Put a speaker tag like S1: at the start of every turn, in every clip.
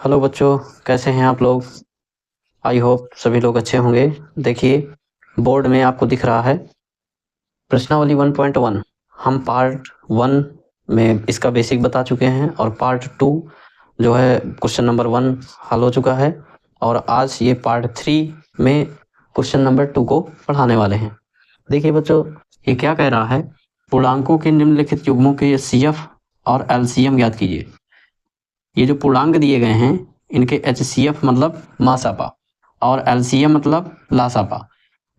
S1: Hello बच्चों, कैसे हैं आप लोग। आई होप सभी लोग अच्छे होंगे। देखिए बोर्ड में आपको दिख रहा है प्रश्नावली 1.1। हम पार्ट 1 में इसका बेसिक बता चुके हैं और पार्ट 2 जो है क्वेश्चन नंबर 1 हल हो चुका है और आज ये पार्ट 3 में क्वेश्चन नंबर 2 को पढ़ाने वाले हैं। देखिए बच्चों, ये क्या कह रहा है, पूर्णांकों के निम्नलिखित युग्मों के एचसीएफ और एलसीएम ज्ञात कीजिए। ये जो पूर्णांक दिए गए हैं इनके एचसीएफ मतलब मासापा और एलसीएम मतलब लासापा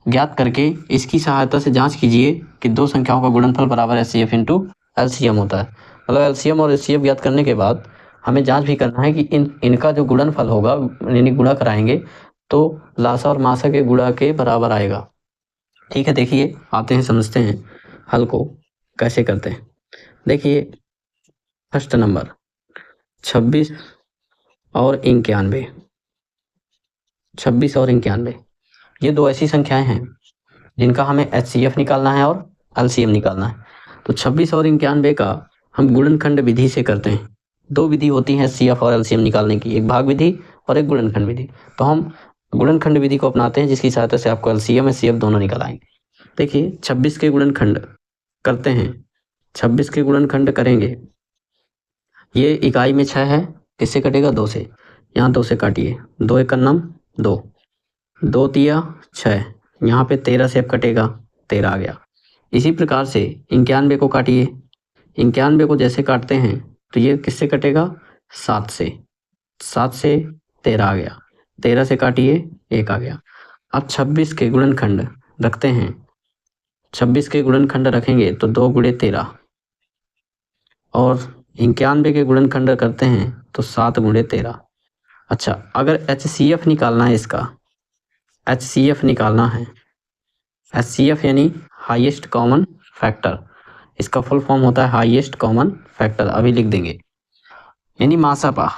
S1: ज्ञात करके इसकी सहायता से जांच कीजिए कि दो संख्याओं का गुणनफल बराबर एचसीएफ इंटू एलसीएम होता है। मतलब एलसीएम और एचसीएफ ज्ञात करने के बाद हमें जांच भी करना है कि इनका जो गुणनफल होगा यानी गुणा कराएंगे तो लासा और मासा के गुणा के बराबर आएगा। ठीक है, देखिए आते हैं समझते हैं हल को कैसे करते हैं। देखिए फर्स्ट नंबर 26 और 91, 26 और 91 ये दो ऐसी संख्याएं हैं जिनका हमें एचसीएफ निकालना है और एलसीएम निकालना है। तो 26 और 91 का हम गुणनखंड विधि से करते हैं। दो विधि होती है एचसीएफ और एलसीएम निकालने की, एक भाग विधि और एक गुणनखंड विधि। तो हम गुणनखंड विधि को अपनाते हैं जिसकी सहायता से आपको एलसीएम एचसीएफ दोनों निकल आएंगे। देखिए 26 के गुणनखंड करते हैं, 26 के गुणनखंड करेंगे, ये इकाई में 6 है, किससे कटेगा 2 से, यहाँ 2 से काटिए, 2 एक नम 2, 2 तिया 6, यहाँ पे 13 से अब कटेगा 13 आ गया। इसी प्रकार से 91 को काटिए, 91 को जैसे काटते हैं तो ये किससे कटेगा 7 से, 7 से 13 आ गया, 13 से काटिए 1 आ गया। अब 26 के गुणनखंड रखते हैं, 26 के गुणनखंड रखेंगे तो 2 गुणे 13 और 91 के गुणनखंड करते हैं तो 7 गुणे 13। अच्छा, अगर एचसीएफ निकालना है, इसका एचसीएफ निकालना है, एचसीएफ यानी हाईएस्ट कॉमन फैक्टर, इसका फुल फॉर्म होता है हाईएस्ट कॉमन फैक्टर, अभी लिख देंगे, यानी मासापा।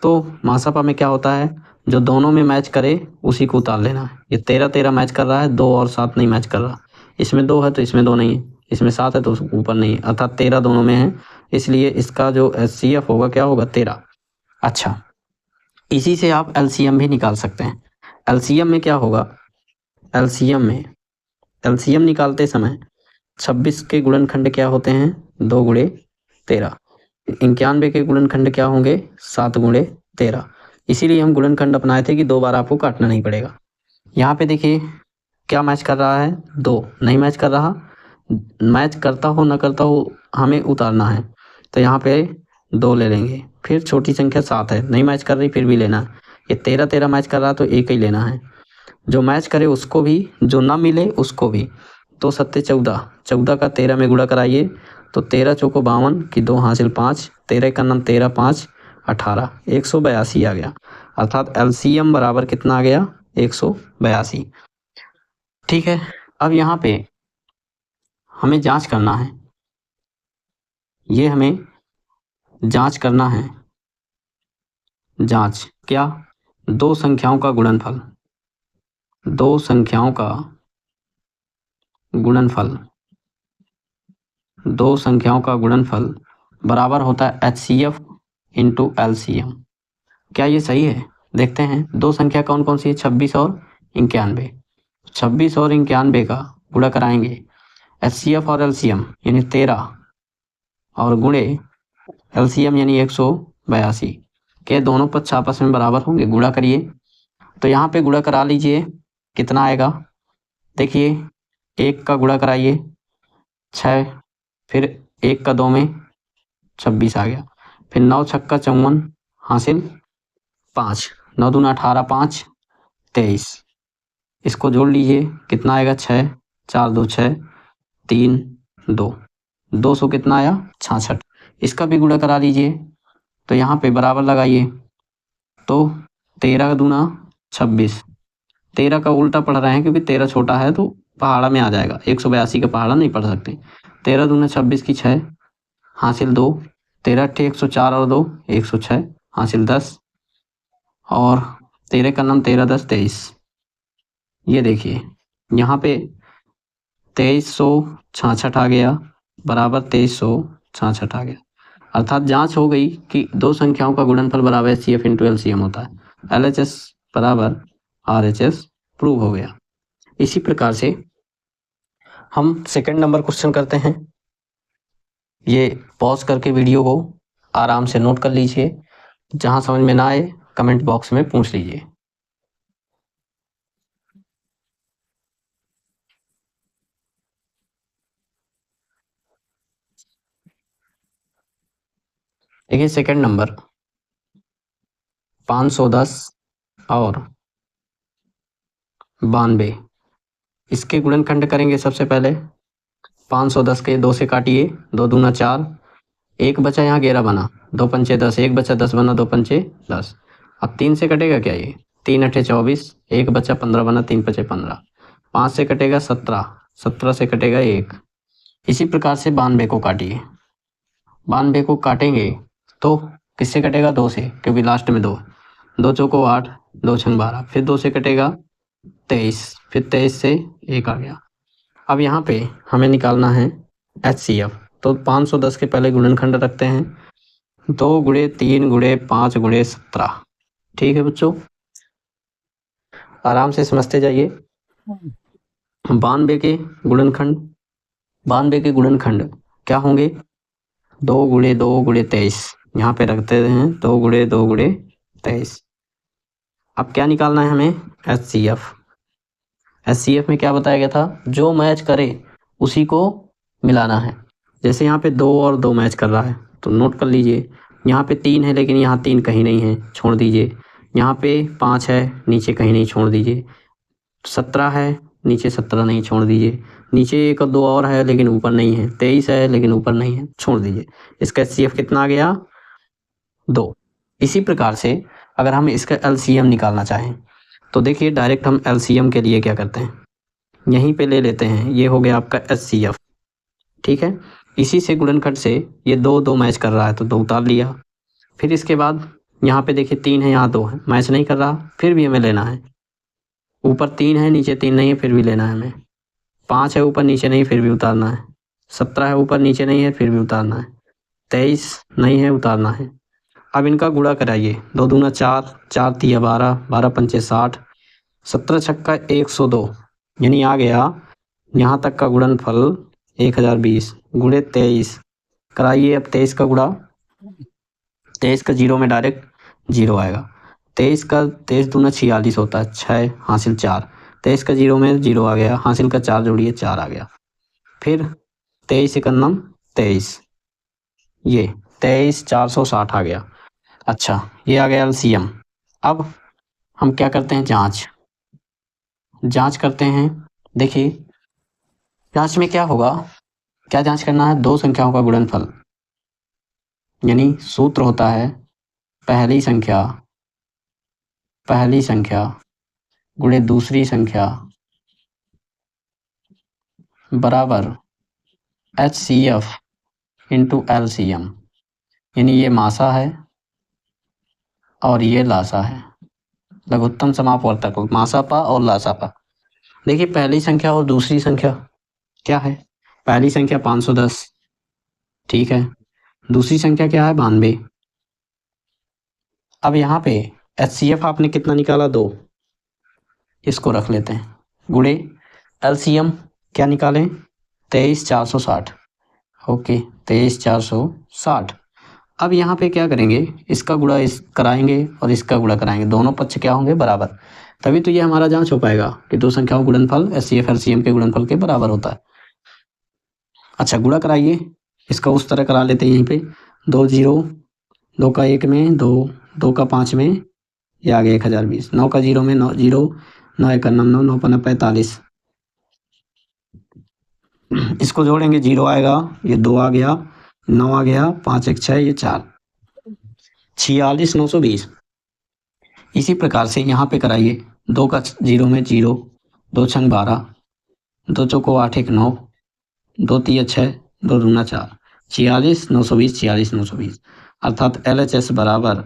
S1: तो मासापा में क्या होता है, जो दोनों में मैच करे उसी को उतार लेना है। ये 13 मैच कर रहा है, 2 और 7 नहीं मैच कर रहा, इसमें 2 है तो इसमें 2 नहीं है, इसमें 7 है तो ऊपर नहीं है, अर्थात 13 दोनों में है, इसलिए इसका जो एचसीएफ होगा क्या होगा 13। अच्छा, इसी से आप एलसीएम भी निकाल सकते हैं। एलसीएम में क्या होगा, एलसीएम निकालते समय 26 के गुणनखंड क्या होते हैं 2 गुणे 13, 91 के गुणनखंड क्या होंगे 7 गुणे 13, इसीलिए हम गुणनखंड अपनाए थे कि 2 बार आपको काटना नहीं पड़ेगा। यहाँ पे देखिए क्या मैच कर रहा है, 2 नहीं मैच कर रहा, मैच करता हो न करता हो हमें उतारना है, तो यहाँ पे 2 ले लेंगे, फिर छोटी संख्या 7 है नहीं मैच कर रही फिर भी लेना है, ये 13 मैच कर रहा तो एक ही लेना है, जो मैच करे उसको भी, जो ना मिले उसको भी। तो 7 14, 14 का 13 में गुणा कराइए तो 13 चौको 52 की 2 हासिल 5, 13 का नाम 13 5 18, 182 आ गया, अर्थात एलसीएम बराबर कितना आ गया 182। ठीक है, अब यहाँ पे हमें जांच करना है, ये हमें जांच करना है, जांच क्या, दो संख्याओं का गुणनफल, दो संख्याओं का गुणनफल, दो संख्याओं का गुणनफल बराबर होता है एचसीएफ इंटू एलसीएम। क्या ये सही है, देखते हैं। दो संख्या कौन कौन सी है, 26 और 91, 26 और 91 का गुणा कराएंगे, एचसीएफ और एलसीएम यानी 13 और गुणे एलसीएम यानी 182 के दोनों पक्ष आपस में बराबर होंगे, गुणा करिए। तो यहाँ पे गुणा करा लीजिए, कितना आएगा, देखिए 1 का गुणा कराइए 6, फिर 1 का 2 में 26 आ गया, फिर 9 छक्का 54 हासिल 5, 9 दूना 18 5 23, इसको जोड़ लीजिए कितना आएगा 6, 4 2 6 3 2, 200 कितना आया 66, इसका भी गुणा करा लीजिए। तो यहाँ पे बराबर लगाइए, तो 13 दूना 26, 13 का उल्टा पढ़ रहे हैं क्योंकि 13 छोटा है तो पहाड़ा में आ जाएगा, 182 का पहाड़ा नहीं पढ़ सकते। 13 दूना 26 की 6 हासिल 2, 13 अट्ठे 104 और 2 106 हासिल 10, और 13 का नाम 13 10 23, ये देखिए यहाँ पे 2366 आ गया, बराबर 2366 आ गया। अर्थात जांच हो गई कि दो संख्याओं का गुणनफल बराबर HCF इंटू LCM होता है। LHS बराबर RHS प्रूव हो गया। इसी प्रकार से हम सेकंड नंबर क्वेश्चन करते हैं। ये पॉज करके वीडियो को आराम से नोट कर लीजिए, जहां समझ में ना आए कमेंट बॉक्स में पूछ लीजिए। देखिए सेकंड नंबर 510 और 92, इसके गुणनखंड करेंगे। सबसे पहले 510 के 2 से काटिए, 2 दूना 4, एक बचा यहाँ 11 बना, 2 पंचे 10, एक बचा 10 बना, 2 पंचे 10। अब 3 से कटेगा क्या, ये 3 अठे 24, एक बचा 15 बना, 3 पचे 15, 5 से कटेगा 17, 17 से कटेगा 1। इसी प्रकार से 92 को काटिए। 92 को काटेंगे तो किससे कटेगा, 2 से, क्योंकि लास्ट में 2, 2 चौको 8, 2 छंग 12, फिर 2 से कटेगा 23, फिर 23 से 1 आ गया। अब यहाँ पे हमें निकालना है HCF, तो 510 के पहले गुणनखंड रखते हैं, 2 गुणे 3 गुणे 5 गुणे 17। ठीक है बच्चों, आराम से समझते जाइए। 92 के गुणनखंड, 92 के गुणनखंड क्या होंगे, 2 गुणे 2 गुणे 23, यहाँ पे रखते हैं 2 गुणे 2 गुणे 23। अब क्या निकालना है हमें, HCF। HCF में क्या बताया गया था, जो मैच करे उसी को मिलाना है। जैसे यहाँ पे 2 और 2 मैच कर रहा है तो नोट कर लीजिए। यहाँ पे 3 है लेकिन यहाँ 3 कहीं नहीं है, छोड़ दीजिए। यहाँ पे 5 है, नीचे कहीं नहीं, छोड़ दीजिए। 17 है, नीचे 17 नहीं, छोड़ दीजिए। नीचे 1 और 2 और है लेकिन ऊपर नहीं है। 23 है लेकिन ऊपर नहीं है, छोड़ दीजिए। इसका HCF कितना आ गया, 2। इसी प्रकार से अगर हम इसका LCM निकालना चाहें तो देखिए डायरेक्ट हम LCM के लिए क्या करते हैं, यहीं पे ले लेते हैं। ये हो गया आपका HCF, ठीक है। इसी से गुणनखंड से ये 2 2 मैच कर रहा है तो 2 उतार लिया। फिर इसके बाद यहाँ पे देखिए 3 है, यहाँ 2 है, मैच नहीं कर रहा, फिर भी हमें लेना है। ऊपर 3 है, नीचे 3 नहीं है, फिर भी लेना है हमें। 5 है, ऊपर नीचे नहीं, फिर भी उतारना है। 17 है, ऊपर नीचे नहीं है, फिर भी उतारना है। 23 नहीं है, उतारना है। अब इनका गुणा कराइए, 2 दूना 4, 4 तिया 12, 12 पंचे 60, 17 छक्का 102, यानी आ गया यहाँ तक का गुणनफल 1020 गुणे 23। कराइए अब 23 का गुणा, 23 का 0 में डायरेक्ट 0 आएगा। 23 दूना 46 होता है, 6 हासिल 4, 23 का 0 में 0 आ गया, हासिल का 4 जोड़िए 4 आ गया। फिर 23 एकन्नम 23, ये 23 460 आ गया। अच्छा, ये आ गया LCM। अब हम क्या करते हैं, जांच करते हैं। देखिए जांच में क्या होगा, क्या जांच करना है, 2 संख्याओं का गुणनफल, यानी सूत्र होता है पहली संख्या गुणे दूसरी संख्या बराबर HCF इंटू LCM, यानी ये मासा है और ये लासा है, लघुत्तम समापवर्तक, मासापा और लासापा। देखिए पहली संख्या और दूसरी संख्या क्या है, पहली संख्या 510, ठीक है, दूसरी संख्या क्या है, 92। अब यहाँ पे HCF आपने कितना निकाला, 2, इसको रख लेते हैं, गुणे LCM क्या निकालें, 23460, ओके 23460। अब यहाँ पे क्या करेंगे, इसका गुणा इस कराएंगे और इसका गुणा कराएंगे, दोनों पक्ष क्या होंगे, बराबर। तभी तो ये हमारा जांच हो पाएगा कि 2 संख्याओं गुणनफल HCF LCM के गुणनफल के बराबर होता है। अच्छा गुणा कराइए, इसका उस तरह करा लेते हैं, यहीं पे 2 0, 2 का 1 में 2, 2 का 5 में, ये आ गया 1020, 9 का 0 में 9 0, 9 1 9 9 9 5 45, इसको जोड़ेंगे 0 आएगा, ये 2 आ गया, 9 आ गया, 5 1 6, ये 4, 46 920। इसी प्रकार से यहाँ पे कराइए, 2 का 0 में 0, 2 छंग 12, 2 चौको 8 1 9, 2 तिया 6, 2 दूना 4, 46 920, 46 920। अर्थात LHS बराबर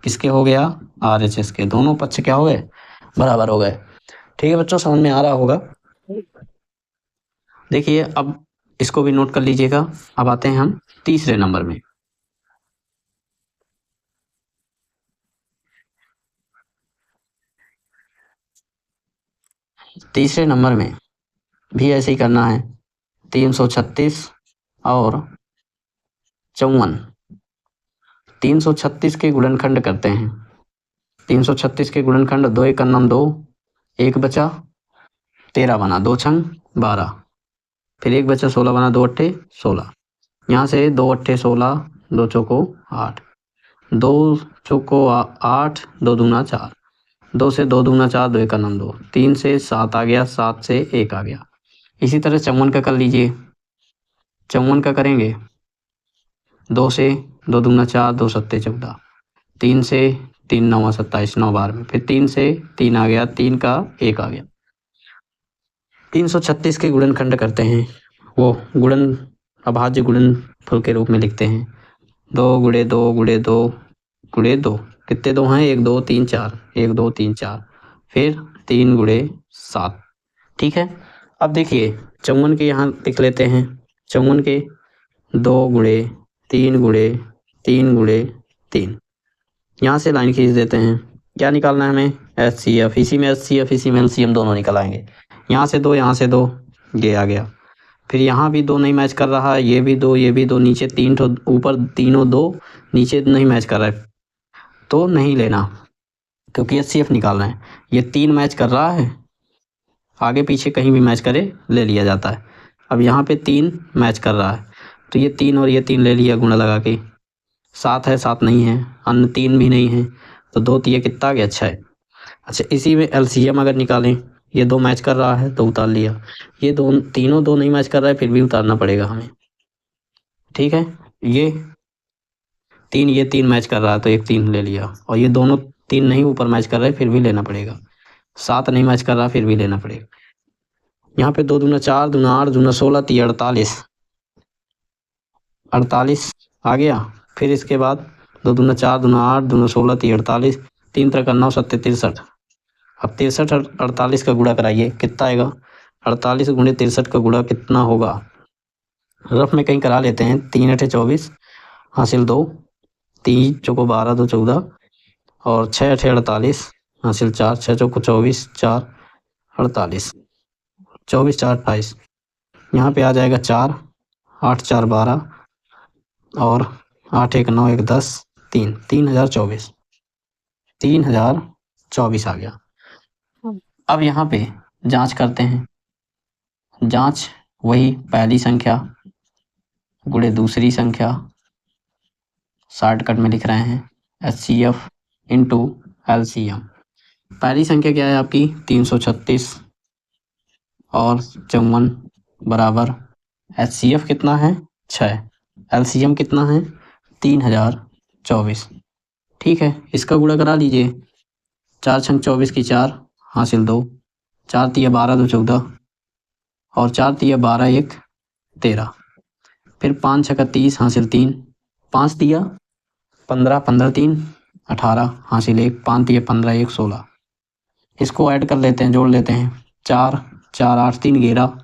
S1: किसके हो गया, RHS के। दोनों पक्ष क्या हो गए, बराबर हो गए। ठीक है बच्चों, समझ में आ रहा होगा। देखिए अब इसको भी नोट कर लीजिएगा। अब आते हैं हम तीसरे नंबर में। तीसरे नंबर में भी ऐसे ही करना है। 336 और 54, 336 के गुणनखंड करते हैं। 336 के गुणनखंड, 2 एक नम 2, 1 बचा 13 बना, 2 छंग 12, फिर 1 बचा 16 बना, 2 अट्ठे 16। यहाँ से 2 अट्ठे 16, 2 चौको 8, 2 चौको 8, 2 दूना 4, 2 से 2 दूना 4, 2 एक नम 2, 3 से 7 आ गया, 7 से 1 आ गया। इसी तरह 54 का कर लीजिए। 54 का करेंगे, 2 से 2 दूना 4, 2 सत्ते 14, 3 से 3 9 27, 9 12 में, फिर 3 से 3 आ गया, 3 का 1 आ गया। 336 के गुणनखंड करते हैं, वो गुणन अभाज्य गुणनफल के रूप में लिखते हैं। 2 गुणे 2 गुणे 2 गुणे 2, कितने 2 हैं? 1 2 3 4, 1 2 3 4, फिर 3 गुणे 7। ठीक है, अब देखिए 54 के यहाँ लिख लेते हैं। 54 के 2 गुणे 3 गुणे 3 गुणे 3, यहाँ से लाइन खींच देते हैं। क्या निकालना है हमें? HCF। इसी में HCF, इसी में LCM दोनों निकल आएंगे। यहाँ से 2, यहाँ से 2, ये आ गया। फिर यहाँ भी 2 नहीं मैच कर रहा है, ये भी 2, ये भी 2, नीचे 3 तो ऊपर तीनों 2, नीचे नहीं मैच कर रहा है तो नहीं लेना, क्योंकि HCF निकालना है। ये 3 मैच कर रहा है, आगे पीछे कहीं भी मैच करे ले लिया जाता है। अब यहाँ पे 3 मैच कर रहा है तो ये 3 और ये 3 ले लिया गुणा लगा के। 7 है, 7 नहीं है, अन्य 3 भी नहीं है, तो 2 तिया कितना आ गया? 6। अच्छा, इसी में LCM अगर निकालें, ये 2 मैच कर रहा है तो उतार लिया, ये तीनों 2 नहीं मैच कर रहा है फिर भी उतारना पड़ेगा हमें। ठीक है, ये 3 मैच कर रहा है तो एक 3 ले लिया, और ये दोनों 3 नहीं ऊपर मैच कर रहे फिर भी लेना पड़ेगा। 7 नहीं मैच कर रहा फिर भी लेना पड़ेगा। यहाँ पे 2 दूना 4, दूना 8, दूना 16, 3 48, 48 आ गया। फिर इसके बाद 2 दूना 4, दूना 8, दूना 16, 3 48, 3 3 9 7 63। अब 63 और 48 का गुणा कराइए, कितना आएगा? 48 गुणे 63 का गुणा कितना होगा? रफ में कहीं करा लेते हैं। 3 8 24 हासिल 2, 3 चौको 12, 2 14, और 6 8 48 हासिल 4, 6 चौको 24, 4 48, 24 4 28। यहाँ पे आ जाएगा 4, 8 4 12, और 8 1 9 1 10, 3 3024, 3024 आ गया। अब यहाँ पे जांच करते हैं। जांच वही पहली संख्या गुणे दूसरी संख्या, शॉर्टकट में लिख रहे हैं HCF इंटू LCM। पहली संख्या क्या है आपकी? 336 और 54 बराबर HCF कितना है? 6, LCM कितना है? 3024। ठीक है, इसका गुणा करा लीजिए। 4 छंग 24 की 4 हासिल 2, 4 तिया 12 2 14, और 4 तिया 12 1 13, फिर 5 छक्का 30 हासिल 3, 5 तिया 15 15 3 18 हासिल 1, 5 तिया 15 1 16। इसको ऐड कर लेते हैं, जोड़ लेते हैं। 4 4 8 3 11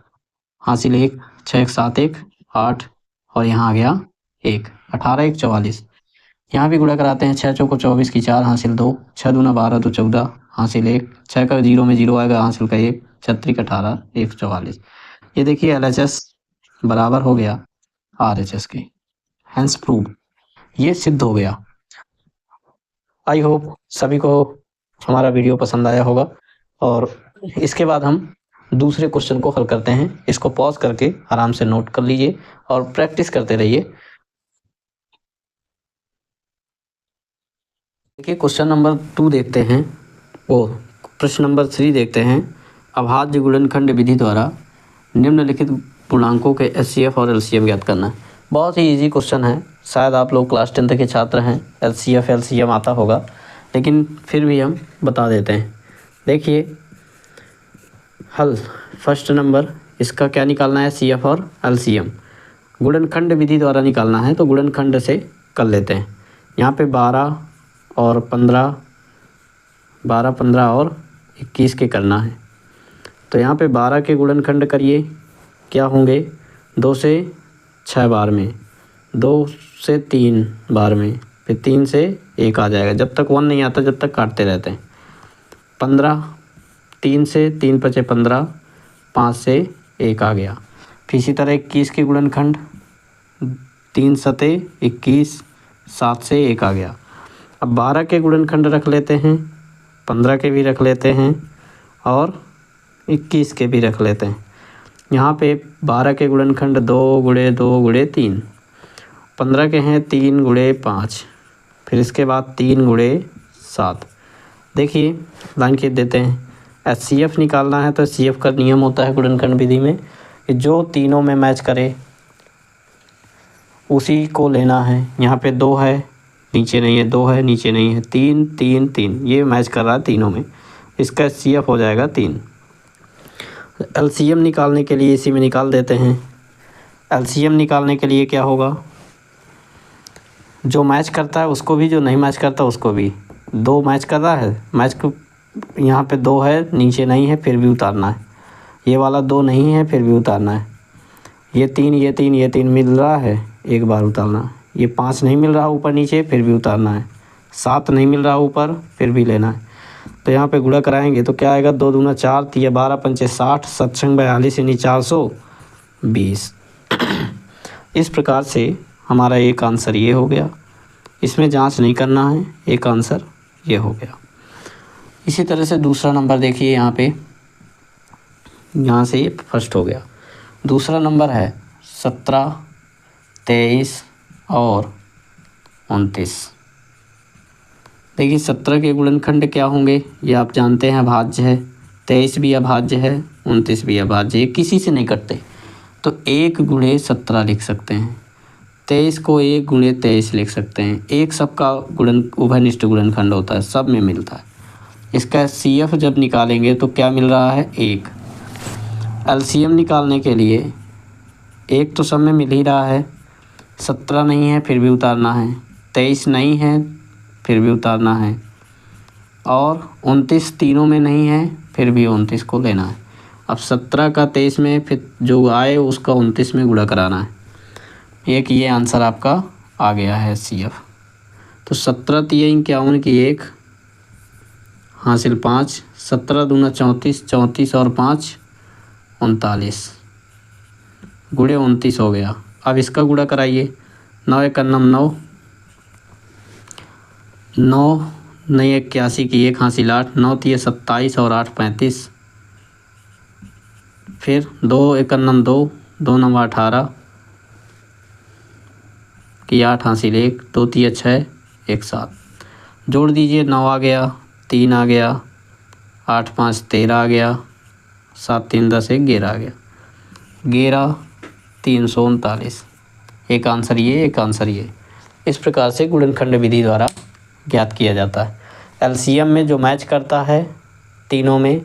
S1: हासिल 1, 6 1 7 1 8, और यहाँ आ गया 1, 18 1 44। यहाँ भी गुणा कराते हैं। 6 चौको 24 की 4 हासिल 2, 6 दूना 12 2 14 हासिल 1, 6 का 0 में 0 आएगा हासिल का 1, 36 18 1 44। ये देखिए LHS बराबर हो गया RHS के, हैंस प्रूव, ये सिद्ध हो गया। आई होप सभी को हमारा वीडियो पसंद आया होगा, और इसके बाद हम दूसरे क्वेश्चन को हल करते हैं। इसको पॉज करके आराम से नोट कर लीजिए और प्रैक्टिस करते रहिए। देखिए क्वेश्चन नंबर 2 देखते हैं, वो प्रश्न नंबर 3 देखते हैं। अभाज्य गुणनखंड विधि द्वारा निम्नलिखित पूर्णांकों के HCF और LCM ज्ञात करना है। बहुत ही इजी क्वेश्चन है, शायद आप लोग क्लास 10 के छात्र हैं, HCF LCM आता होगा, लेकिन फिर भी हम बता देते हैं। देखिए हल, फर्स्ट नंबर इसका क्या निकालना है? CF और LCM गुणनखंड विधि द्वारा निकालना है, तो गुणनखंड से कर लेते हैं। यहाँ पे 12 और 15, 12 15 और 21 के करना है। तो यहाँ पे 12 के गुणनखंड करिए, क्या होंगे? 2 से 6 बार में, 2 से 3 बार में, फिर 3 से 1 आ जाएगा। जब तक 1 नहीं आता जब तक काटते रहते हैं। 15 3 से 3 पचे 15, 5 से 1 आ गया। फिर इसी तरह 21 के गुणनखंड 3 सते 21, 7 से 1 आ गया। अब 12 के गुणनखंड रख लेते हैं, 15 के भी रख लेते हैं और 21 के भी रख लेते हैं। यहाँ पे 12 के गुणनखंड 2 गुणे 2 गुणे 3, 15 के हैं 3 गुणे 5, फिर इसके बाद 3 गुणे 7। देखिए लाइन खींच देते हैं। HCF निकालना है तो HCF का नियम होता है गुणनखंड विधि में कि जो तीनों में मैच करे उसी को लेना है। यहाँ पे 2 है, नीचे नहीं है, 2 है, नीचे नहीं है, 3 3 3, ये मैच कर रहा है तीनों में, इसका HCF हो जाएगा 3। LCM निकालने के लिए इसी में निकाल देते हैं। LCM निकालने के लिए क्या होगा, जो मैच करता है उसको भी, जो नहीं मैच करता उसको भी। 2 मैच कर रहा है, मैच को यहाँ पे 2 है, नीचे नहीं है, फिर भी उतारना है। ये वाला 2 नहीं है, फिर भी उतारना है। ये 3 ये 3 ये 3 मिल रहा है, एक बार उतारना। ये 5 नहीं मिल रहा ऊपर नीचे, फिर भी उतारना है। 7 नहीं मिल रहा ऊपर, फिर भी लेना है। तो यहाँ पे गुणा कराएंगे तो क्या आएगा, 2 दूना 4, 3 12 पंचे 60, 7 छंग 42 यानी 420। इस प्रकार से हमारा एक आंसर ये हो गया। इसमें जांच नहीं करना है, एक आंसर ये हो गया। इसी तरह से दूसरा नंबर देखिए, यहाँ पे यहाँ से ये फर्स्ट हो गया। दूसरा नंबर है 17, 23 और 29। देखिए 17 के गुणनखंड क्या होंगे ये आप जानते हैं, अभाज्य है। 23 भी अभाज्य है, 29 भी अभाज्य है, किसी से नहीं कटते। तो 1 गुणे 17 लिख सकते हैं। 23 को 1 गुणे 23 लिख सकते हैं। एक सबका गुणन उभयनिष्ठ गुणनखंड होता है, सब में मिलता है। इसका HCF जब निकालेंगे तो क्या मिल रहा है, 1। LCM निकालने के लिए 1 तो सब में मिल ही रहा है, 17 नहीं है फिर भी उतारना है, 23 नहीं है फिर भी उतारना है, और 29 तीनों में नहीं है फिर भी 29 को लेना है। अब 17 का 23 में, फिर जो आए उसका 29 में गुणा कराना है। एक ये आंसर आपका आ गया है HCF। तो 17 3 51 की 1 हासिल 5, 17 दूना 34, 34 और 5 39 गुणे 29 हो गया। अब इसका गुणा कराइए। 9 1 9, 9 नहीं 81 की 1 हासिल 8, 9 3 27 और 8 35, फिर 2 1 2, 2 9 18 की 8 हासिल 1, 2 3 6 1 7। जोड़ दीजिए, 9 आ गया, 3 आ गया, 8 5 13 आ गया, 7 3 10 11 आ गया, 11 339। एक आंसर ये, एक आंसर ये। इस प्रकार से गुणनखंड विधि द्वारा ज्ञात किया जाता है। LCM में जो मैच करता है तीनों में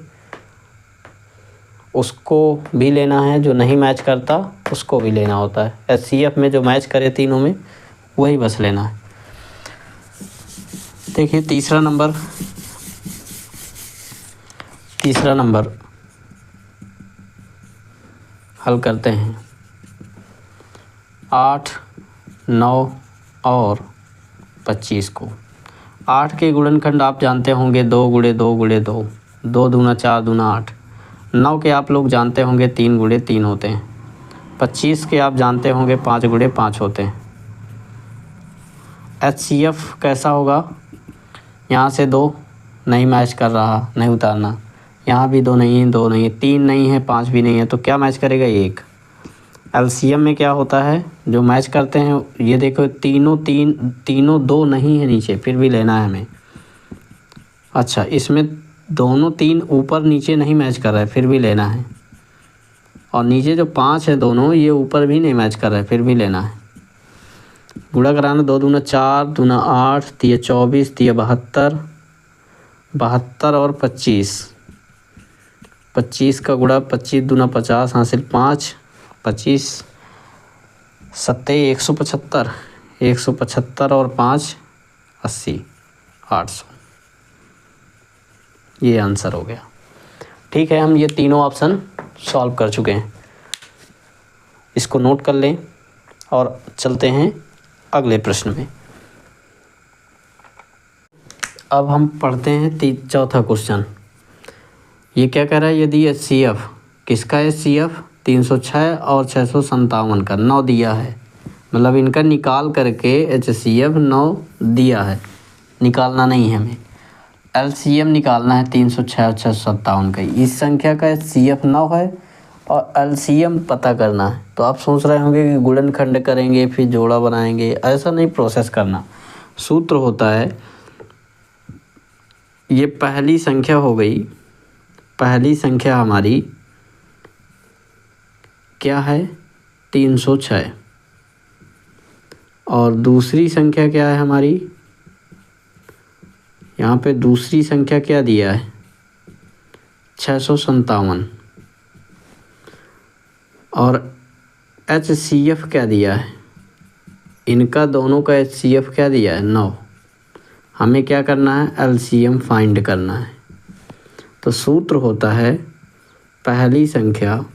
S1: उसको भी लेना है, जो नहीं मैच करता उसको भी लेना होता है। HCF में जो मैच करे तीनों में वही बस लेना है। देखिए तीसरा नंबर हल करते हैं। 8 9 और 25 को 8 के गुणनखंड आप जानते होंगे, 2 गुणे 2 गुणे 2, 2 दूना 4 दूना 8। 9 के आप लोग जानते होंगे 3 गुणे 3 होते हैं। 25 के आप जानते होंगे 5 गुणे 5 होते हैं। HCF कैसा होगा, यहाँ से 2 नहीं मैच कर रहा, नहीं उतारना। यहाँ भी 2 नहीं है, 2 नहीं है, 3 नहीं है, 5 भी नहीं है, तो क्या मैच करेगा, 1। LCM में क्या होता है, जो मैच करते हैं ये देखो, तीनों 2 नहीं है नीचे, फिर भी लेना है हमें। अच्छा, इसमें दोनों 3 ऊपर नीचे नहीं मैच कर रहा है, फिर भी लेना है। और नीचे जो 5 है दोनों, ये ऊपर भी नहीं मैच कर रहा है, फिर भी लेना है। गुणा कराना, 2 दूना 4 दूना 8 3 24 3 72, 72 और 25 का गुणा 25 दूना 50 हासिल 5, 25 7 175, 175 और 5 80, 800। ये आंसर हो गया। ठीक है, हम ये तीनों ऑप्शन सॉल्व कर चुके हैं। इसको नोट कर लें और चलते हैं अगले प्रश्न में। अब हम पढ़ते हैं चौथा क्वेश्चन। ये क्या कह रहा है, यदि HCF किसका HCF 306 और 657 का 9 दिया है, मतलब इनका निकाल करके HCF 9 दिया है, निकालना नहीं है हमें, LCM निकालना है 306 और 657 का। इस संख्या का HCF 9 है और LCM पता करना है। तो आप सोच रहे होंगे कि गुणनखंड करेंगे फिर जोड़ा बनाएंगे, ऐसा नहीं प्रोसेस करना। सूत्र होता है, ये पहली संख्या हो गई, पहली संख्या हमारी क्या है 306 और दूसरी संख्या क्या है हमारी, यहाँ पे दूसरी संख्या क्या दिया है 657 और HCF क्या दिया है, इनका दोनों का HCF क्या दिया है 9। हमें क्या करना है, LCM फाइंड करना है। तो सूत्र होता है पहली संख्या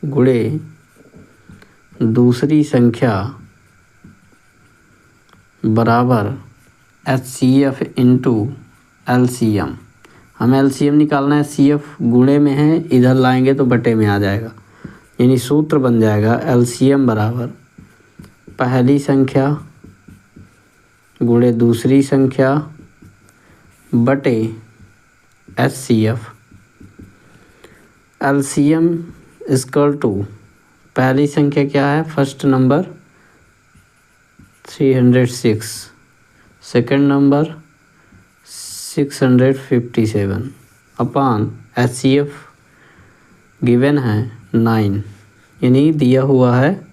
S1: गुणे दूसरी संख्या बराबर HCF इंटू LCM। हमें LCM निकालना है, HCF गुणे में है, इधर लाएंगे तो बटे में आ जाएगा, यानी सूत्र बन जाएगा LCM बराबर पहली संख्या गुणे दूसरी संख्या बटे HCF। LCM इक्वल टू पहली संख्या क्या है, फर्स्ट नंबर 306, सेकंड नंबर 657 अपान HCF गिवन है 9, यानी दिया हुआ है।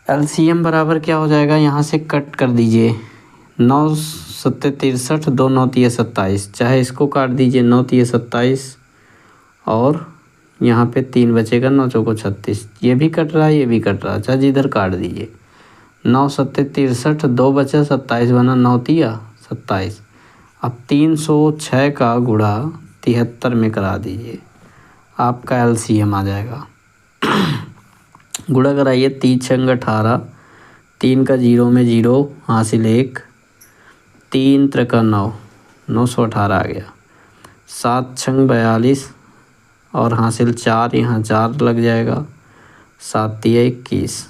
S1: LCM बराबर क्या हो जाएगा, यहाँ से कट कर दीजिए, 9 7 63, 2 9 3 27, चाहे इसको काट दीजिए 9 3 27 और यहाँ पे 3 बचेगा, 9 चौको 36, ये भी कट रहा है ये भी कट रहा है, चाहे जिधर काट दीजिए। 9 7 63, 2 बचा 27 बना, 9 3 27। अब 306 का गुणा 73 में करा दीजिए, आपका LCM आ जाएगा। गुणा कराइए, 3 6 18, 3 का 0 में 0 हासिल 1, 3 3 9, 918 आ गया। 7 6 42 और हासिल 4, यहाँ 4 लग जाएगा, 7 3 21।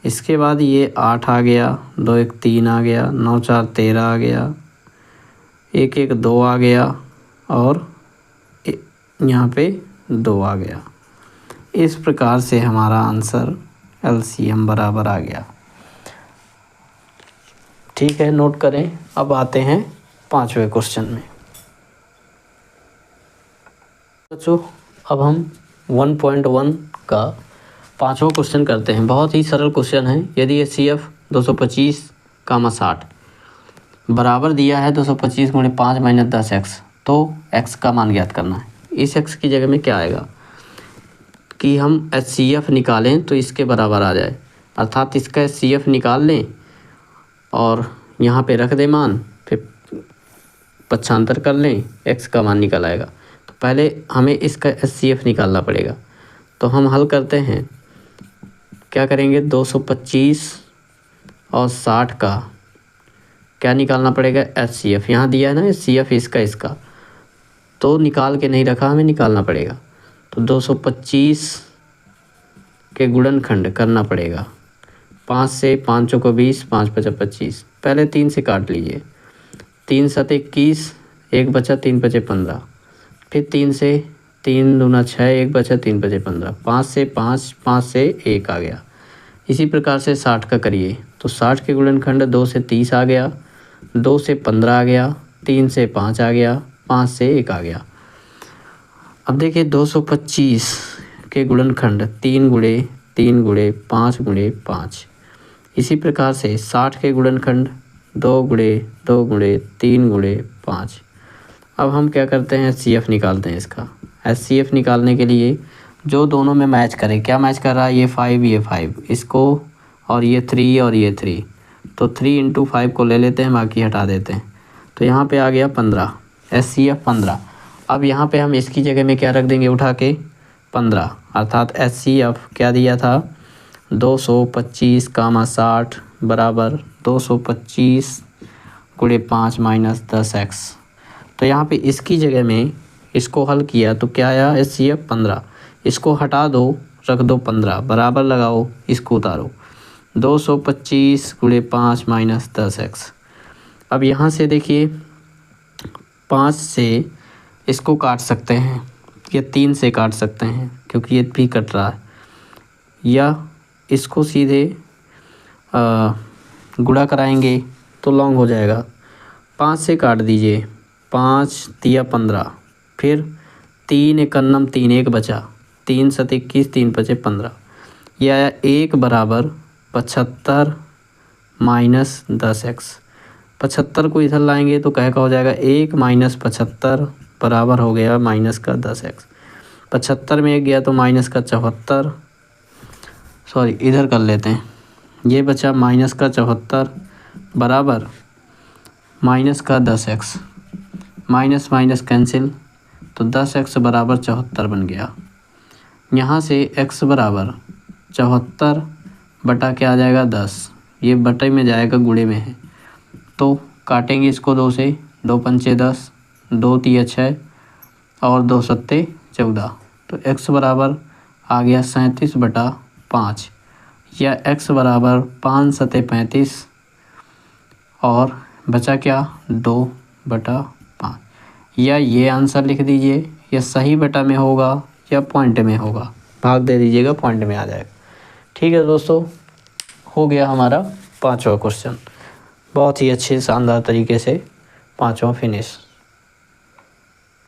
S1: इसके बाद ये 8 आ गया, 2 1 3 आ गया, 9 4 13 आ गया, 1 1 2 आ गया और यहाँ पे 2 आ गया। इस प्रकार से हमारा आंसर LCM बराबर आ गया। ठीक है, नोट करें। अब आते हैं 5वें क्वेश्चन में। बच्चों, अब हम 1.1 का 5वां क्वेश्चन करते हैं। बहुत ही सरल क्वेश्चन है। यदि HCF 225, 60 बराबर दिया है 225 गुणे 5 माइनस 10x, तो x का मान ज्ञात करना है। इस x की जगह में क्या आएगा कि हम HCF निकालें तो इसके बराबर आ जाए, अर्थात इसका HCF निकाल लें और यहाँ पे रख दे मान, फिर पक्षांतर कर लें, x का मान निकल आएगा। तो पहले हमें इसका HCF निकालना पड़ेगा। तो हम हल करते हैं, क्या करेंगे, 225 और 60 का क्या निकालना पड़ेगा, HCF। यहाँ दिया है ना HCF इसका, तो निकाल के नहीं रखा, हमें निकालना पड़ेगा। तो 225 के गुणनखंड करना पड़ेगा, 5 से 5 चौको 20, 5 5 25। पहले 3 से काट लीजिए, 3 7 21, 1 बचा, 3 5 15, फिर 3 से 3 दूना 6, 1 बचा, 3 5 15, 5 से 5, 5 से 1 आ गया। इसी प्रकार से 60 का करिए, तो 60 के गुणनखंड 2 से 30 आ गया, 2 से 15 आ गया, 3 से 5 आ गया, 5 से 1 आ गया। अब देखिए 225 के गुणनखंड 3 गुणे 3 गुणे 5 गुणे 5। इसी प्रकार से 60 के गुणनखंड 2 गुणे 2 गुणे 3 गुणे 5। अब हम क्या करते हैं, HCF निकालते हैं इसका। HCF निकालने के लिए जो दोनों में मैच करे, क्या मैच कर रहा है, ये 5 ये 5, इसको और ये 3 और ये 3, तो 3 × 5 को ले लेते हैं, बाकी हटा देते हैं। तो यहाँ पे आ गया 15, HCF 15। अब यहाँ पे हम इसकी जगह में क्या रख देंगे, उठा के 15, अर्थात HCF क्या दिया था 225 कामा 60 बराबर 225 गुणे 5 माइनस 10x। तो यहाँ पे इसकी जगह में इसको हल किया तो क्या आया, HCF 15। इसको हटा दो, रख दो 15, बराबर लगाओ, इसको उतारो, 225 गुणे 5 माइनस 10x। अब यहाँ से देखिए 5 से इसको काट सकते हैं या 3 से काट सकते हैं क्योंकि ये भी कट रहा है, या इसको सीधे गुणा कराएंगे तो लॉन्ग हो जाएगा। 5 से काट दीजिए, 5 तिया 15, फिर 3 एकन्नम 3, 1 बचा, 3 सत 21, 3 पचे 15। यह आया 1 बराबर 75 माइनस 10x। 75 को इधर लाएंगे तो क्या हो जाएगा, 1 माइनस 75 बराबर हो गया माइनस का 10x। 75 में 1 गया तो माइनस का 74, सॉरी इधर कर लेते हैं, ये बचा माइनस का 74 बराबर माइनस का 10x। माइनस माइनस कैंसिल, तो 10x बराबर 74 बन गया। यहाँ से x बराबर 74 बटा क्या आ जाएगा 10, ये बटे में जाएगा गुणे में है, तो काटेंगे इसको 2 से, 2 पंचे 10, 2 तिया 6 और 2 सत्ते 14, तो x बराबर आ गया 37 बटा 5, या x बराबर 5 सत्ते 35 और बचा क्या 2 बटा 5, या ये आंसर लिख दीजिए, या सही बटा में होगा या पॉइंट में होगा, भाग दे दीजिएगा, पॉइंट में आ जाएगा। ठीक है दोस्तों, हो गया हमारा 5वां क्वेश्चन, बहुत ही अच्छे शानदार तरीके से 5वां फिनिश।